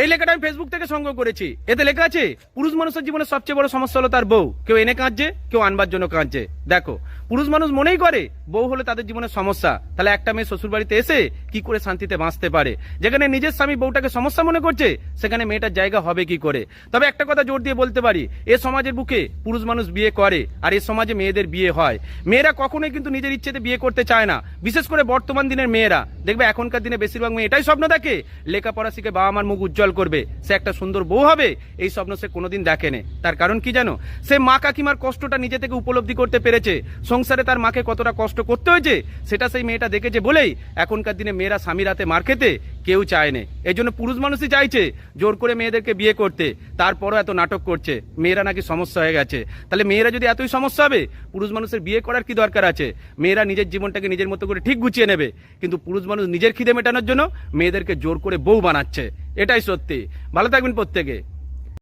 এই লেখাটা আমি ফেসবুক থেকে সংগ্রহ করেছি। এতে লেখা আছে, পুরুষ মানুষের জীবনে সবচেয়ে বড় সমস্যা হলো তার বউ। কেউ এনে কাঁদছে, কেউ আনবার জন্য কাঁদছে। দেখো, পুরুষ মানুষ মনেই করে বউ হলে তাদের জীবনের সমস্যা। তাহলে একটা মেয়ে শ্বশুর বাড়িতে এসে কি করে শান্তিতে বাঁচতে পারে? যেখানে নিজের স্বামী বউটাকে সমস্যা মনে করছে, সেখানে মেয়েটার জায়গা হবে কি করে? তবে একটা কথা জোর দিয়ে বলতে পারি, এ সমাজের বুকে পুরুষ মানুষ বিয়ে করে, আর এ সমাজে মেয়েদের বিয়ে হয়। মেয়েরা কখনোই কিন্তু নিজের ইচ্ছেতে বিয়ে করতে চায় না। বিশেষ করে বর্তমান দিনের মেয়েরা দেখবে, এখনকার দিনে বেশিরভাগ মেয়ে এটাই স্বপ্ন দেখে, লেখাপড়া শিখে বাবা মার মুখ উজ্জ্বল করবে, সে একটা সুন্দর বউ হবে। এই স্বপ্ন সে কোনোদিন দেখেনি। তার কারণ কি জানো? সে মা কাকিমার কষ্টটা নিজে থেকে উপলব্ধি করতে পেরেছে। সংসারে তার মাকে কতটা কষ্ট করতে হয়েছে সেটা সেই মেয়েটা দেখেছে বলেই এখনকার দিনে মেয়েরা স্বামীর হাতে মার খেতে কেউ চায় না। এই জন্য পুরুষ মানুষই চাইছে জোর করে মেয়েদেরকে বিয়ে করতে, তারপরও এত নাটক করছে মেয়েরা নাকি সমস্যা হয়ে গেছে। তাহলে মেয়েরা যদি এতই সমস্যা হবে, পুরুষ মানুষের বিয়ে করার কি দরকার আছে? মেয়েরা নিজের জীবনটাকে নিজের মতো করে ঠিক গুছিয়ে নেবে, কিন্তু পুরুষ মানুষ নিজের খিদে মেটানোর জন্য মেয়েদেরকে জোর করে বউ বানাচ্ছে। এটাই সত্যি। ভালো থাকবেন প্রত্যেকে।